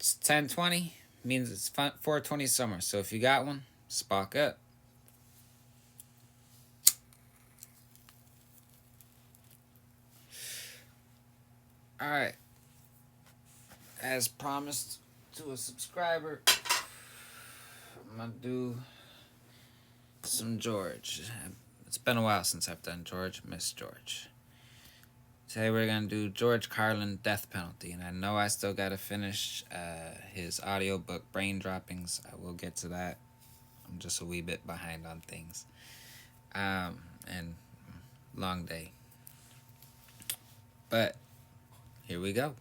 It's 10:20. Means it's 4:20 summer. So if you got one, spark up. All right. As promised to a subscriber, I'm gonna do some George. It's been a while since I've done George. Miss George. Today we're gonna do George Carlin, Death Penalty, and I know I still gotta finish his audiobook Brain Droppings. I will get to that. I'm just a wee bit behind on things. And long day. But here we go.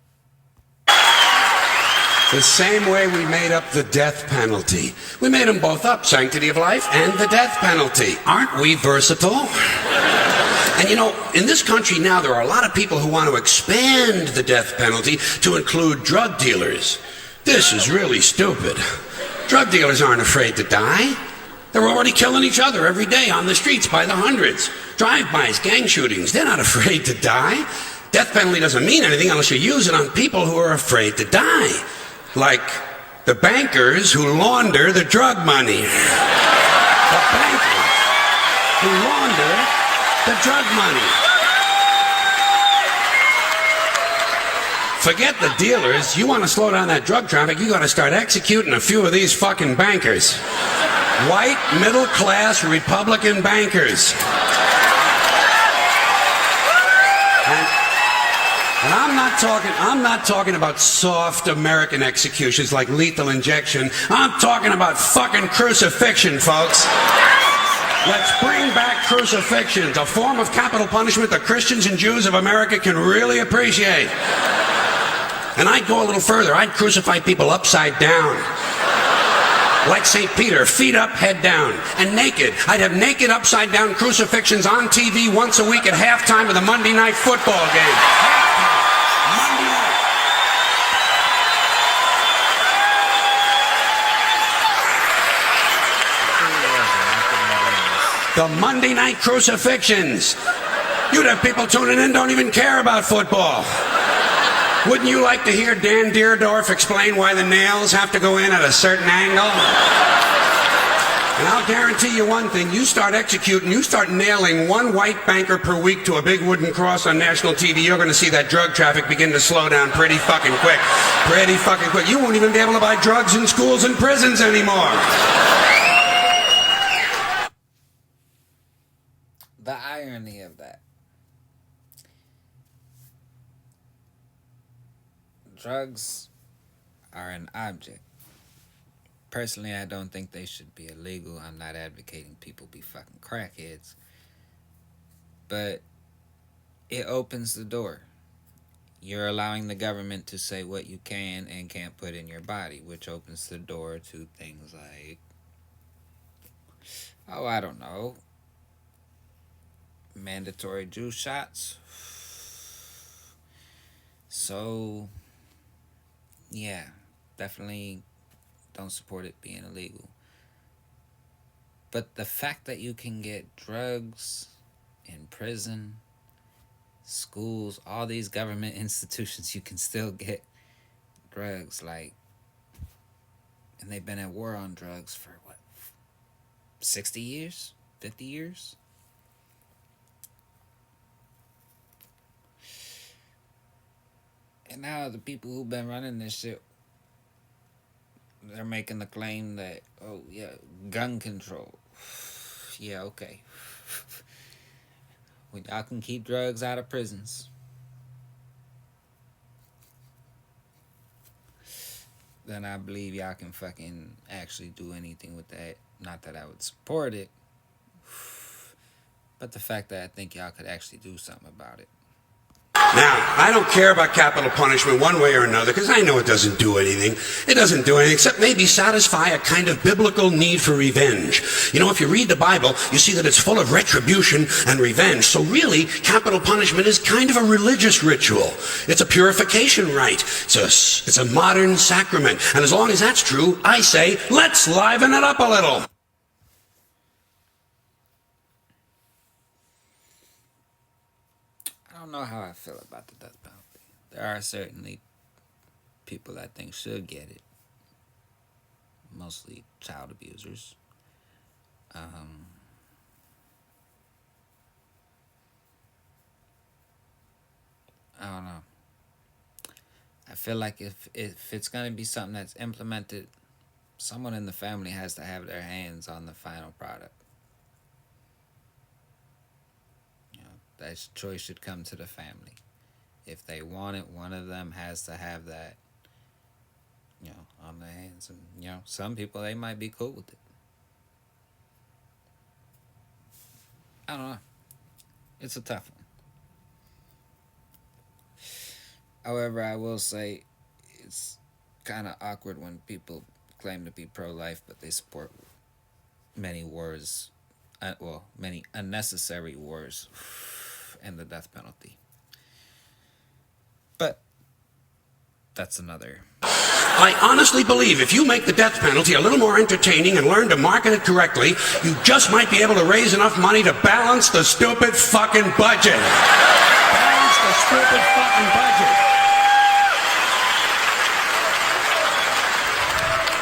The same way we made up the death penalty. We made them both up, sanctity of life and the death penalty. Aren't we versatile? And you know, in this country now, there are a lot of people who want to expand the death penalty to include drug dealers. This is really stupid. Drug dealers aren't afraid to die. They're already killing each other every day on the streets by the hundreds. Drive-bys, gang shootings, they're not afraid to die. Death penalty doesn't mean anything unless you use it on people who are afraid to die. Like the bankers who launder the drug money. The bankers who launder the drug money. Forget the dealers. You want to slow down that drug traffic, you got to start executing a few of these fucking bankers. White, middle-class, Republican bankers. And I'm not talking about soft American executions like lethal injection. I'm talking about fucking crucifixion, folks. Let's bring back crucifixions, a form of capital punishment that Christians and Jews of America can really appreciate. And I'd go a little further. I'd crucify people upside down. Like St. Peter, feet up, head down, and naked. I'd have naked upside down crucifixions on TV once a week at halftime of the Monday night football game. Monday night. The Monday night crucifixions. You'd have people tuning in don't even care about football. Wouldn't you like to hear Dan Deerdorf explain why the nails have to go in at a certain angle? And I'll guarantee you one thing, you start nailing one white banker per week to a big wooden cross on national TV, you're going to see that drug traffic begin to slow down pretty fucking quick. Pretty fucking quick. You won't even be able to buy drugs in schools and prisons anymore. The irony of that. Drugs are an object. Personally, I don't think they should be illegal. I'm not advocating people be fucking crackheads. But it opens the door. You're allowing the government to say what you can and can't put in your body, which opens the door to things like, I don't know, mandatory juice shots. So yeah, definitely don't support it being illegal. But the fact that you can get drugs in prison, schools, all these government institutions, you can still get drugs, like, and they've been at war on drugs for what, 60 years? 50 years? And now the people who've been running this shit, they're making the claim that, oh yeah, gun control. Yeah, okay. When y'all can keep drugs out of prisons, then I believe y'all can fucking actually do anything with that. Not that I would support it, but the fact that I think y'all could actually do something about it. Now, I don't care about capital punishment one way or another, because I know it doesn't do anything. It doesn't do anything except maybe satisfy a kind of biblical need for revenge. You know, if you read the Bible, you see that it's full of retribution and revenge. So really, capital punishment is kind of a religious ritual. It's a purification rite. It's a modern sacrament. And as long as that's true, I say, let's liven it up a little. I don't know how I feel about the death penalty. There are certainly people I think should get it. Mostly child abusers. I don't know. I feel like if it's gonna be something that's implemented, someone in the family has to have their hands on the final product. You know, that choice should come to the family. If they want it, one of them has to have that, on their hands. And some people, they might be cool with it. I don't know. It's a tough one. However, I will say it's kind of awkward when people claim to be pro-life, but they support many wars, many unnecessary wars and the death penalty. But that's another. I honestly believe if you make the death penalty a little more entertaining and learn to market it correctly, you just might be able to raise enough money to balance the stupid fucking budget. Balance the stupid fucking budget.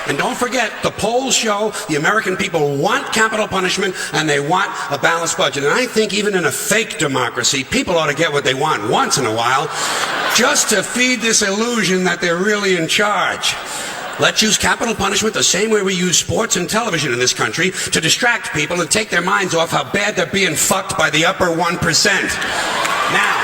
And don't forget, the polls show the American people want capital punishment and they want a balanced budget. And I think even in a fake democracy, people ought to get what they want once in a while, just to feed this illusion that they're really in charge. Let's use capital punishment the same way we use sports and television in this country to distract people and take their minds off how bad they're being fucked by the upper 1%. Now,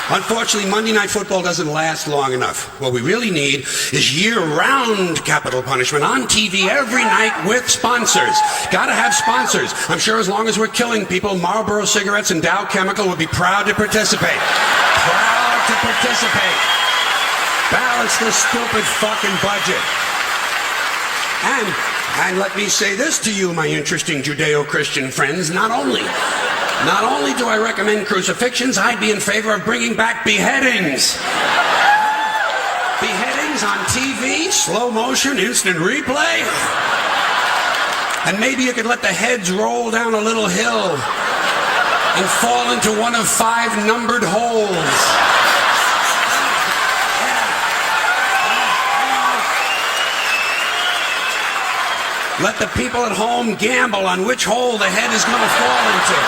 Unfortunately, Monday Night Football doesn't last long enough. What we really need is year-round capital punishment on TV every night with sponsors. Gotta have sponsors. I'm sure as long as we're killing people, Marlboro Cigarettes and Dow Chemical will be proud to participate. Proud to participate. Balance the stupid fucking budget. And let me say this to you, my interesting Judeo-Christian friends, not only do I recommend crucifixions, I'd be in favor of bringing back beheadings. Beheadings on TV, slow motion, instant replay. And maybe you could let the heads roll down a little hill and fall into one of 5 numbered holes. Let the people at home gamble on which hole the head is going to fall into.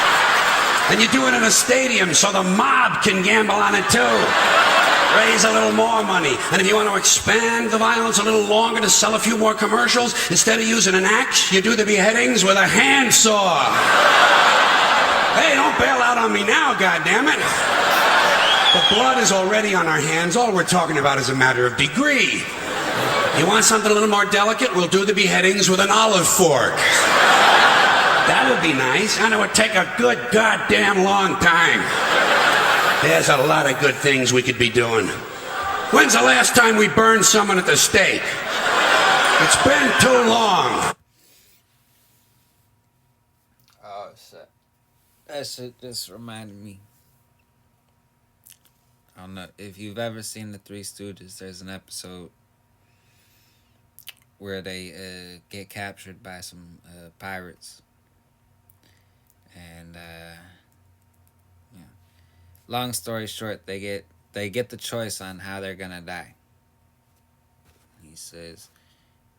And you do it in a stadium so the mob can gamble on it too. Raise a little more money. And if you want to expand the violence a little longer to sell a few more commercials, instead of using an axe, you do the beheadings with a handsaw. Hey, don't bail out on me now, goddammit. The blood is already on our hands. All we're talking about is a matter of degree. You want something a little more delicate? We'll do the beheadings with an olive fork. That would be nice, and it would take a good goddamn long time. There's a lot of good things we could be doing. When's the last time we burned someone at the stake? It's been too long. Oh, shit. That shit just reminded me. I don't know if you've ever seen The Three Stooges. There's an episode where they get captured by some pirates. And long story short, they get the choice on how they're gonna die. He says,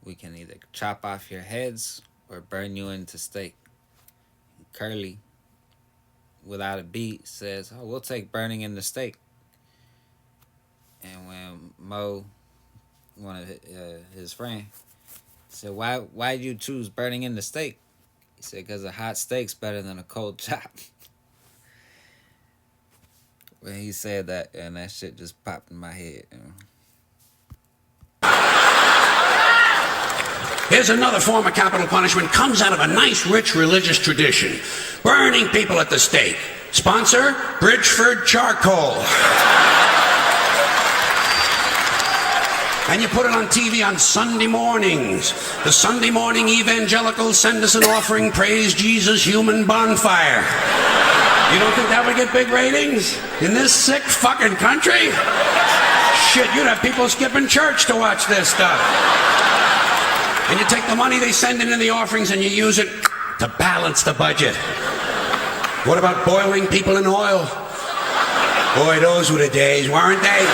we can either chop off your heads or burn you into steak. Curly, without a beat, says, oh, we'll take burning in the steak. And when Mo, one of his friends, said, why did you choose burning in the steak? He said, because a hot steak's better than a cold chop. When he said that, and that shit just popped in my head. Here's another form of capital punishment. Comes out of a nice, rich religious tradition. Burning people at the stake. Sponsor, Bridgeford Charcoal. And you put it on TV on Sunday mornings. The Sunday morning evangelicals send us an offering, praise Jesus, human bonfire. You don't think that would get big ratings? In this sick fucking country? Shit, you'd have people skipping church to watch this stuff. And you take the money they send in the offerings and you use it to balance the budget. What about boiling people in oil? Boy, those were the days, weren't they?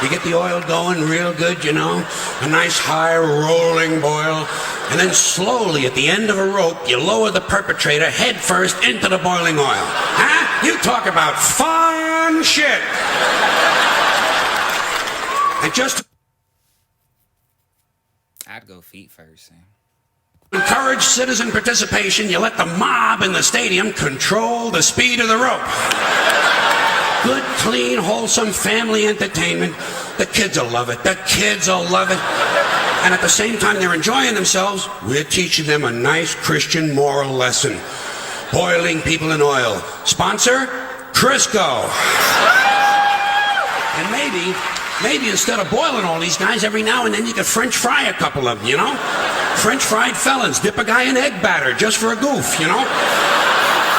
You get the oil going real good, you know, a nice high rolling boil, and then slowly at the end of a rope, you lower the perpetrator head first into the boiling oil. Huh? You talk about fun shit. And just I'd go feet first. to encourage citizen participation, you let the mob in the stadium control the speed of the rope. Good, clean, wholesome family entertainment. The kids will love it. The kids will love it. And at the same time they're enjoying themselves, we're teaching them a nice Christian moral lesson. Boiling people in oil. Sponsor? Crisco. And maybe instead of boiling all these guys, every now and then you could French fry a couple of them, you know? French fried felons. Dip a guy in egg batter just for a goof, you know?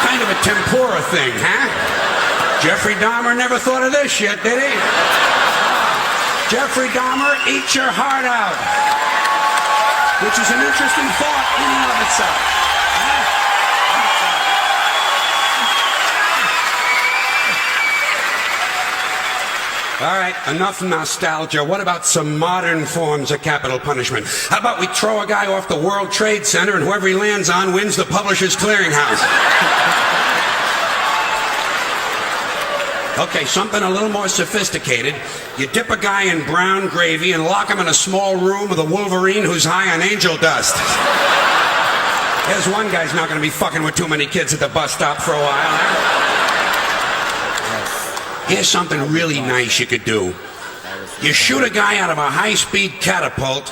Kind of a tempura thing, huh? Jeffrey Dahmer never thought of this shit, did he? Jeffrey Dahmer, eat your heart out. Which is an interesting thought in and of itself. All right, enough nostalgia. What about some modern forms of capital punishment? How about we throw a guy off the World Trade Center and whoever he lands on wins the Publishers Clearinghouse? Okay, something a little more sophisticated. You dip a guy in brown gravy and lock him in a small room with a Wolverine who's high on angel dust. There's one guy's not going to be fucking with too many kids at the bus stop for a while, huh? Here's something really nice you could do. You shoot a guy out of a high-speed catapult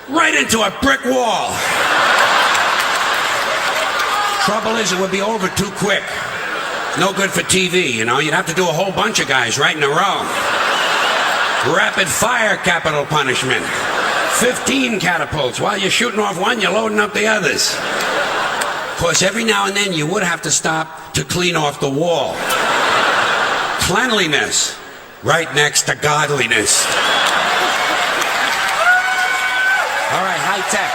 right into a brick wall. Trouble is, it would be over too quick. No good for TV, you know. You'd have to do a whole bunch of guys right in a row. Rapid fire capital punishment. 15 catapults. While you're shooting off one, you're loading up the others. Of course, every now and then you would have to stop to clean off the wall. Cleanliness, right next to godliness. All right, high tech.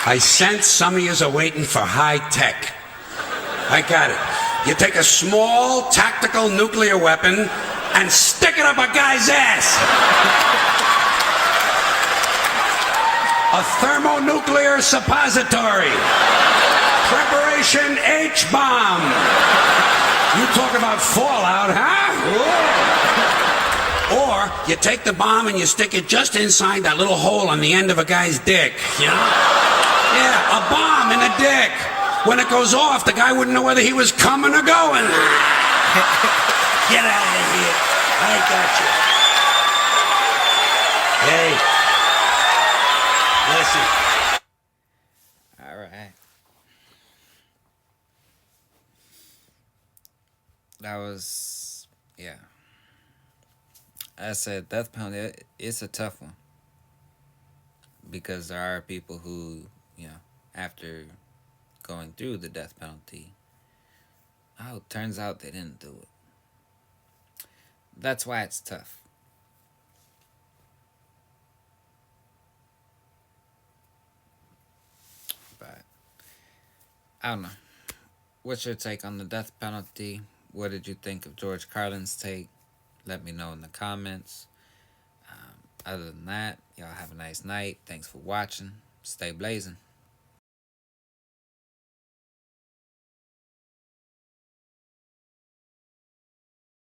I sense some of yous are waiting for high tech. I got it. You take a small tactical nuclear weapon and stick it up a guy's ass. A thermonuclear suppository. Preparation H-bomb. You talk about fallout, huh? Or you take the bomb and you stick it just inside that little hole on the end of a guy's dick, you know? Yeah, a bomb in a dick. When it goes off, the guy wouldn't know whether he was coming or going. Get out of here. I got you. Hey. Listen. All right. That was, yeah. I said death penalty, it's a tough one. Because there are people who, you know, after going through the death penalty, oh, it turns out they didn't do it. That's why it's tough. But, I don't know. What's your take on the death penalty? What did you think of George Carlin's take? Let me know in the comments. Other than that, y'all have a nice night. Thanks for watching. Stay blazing.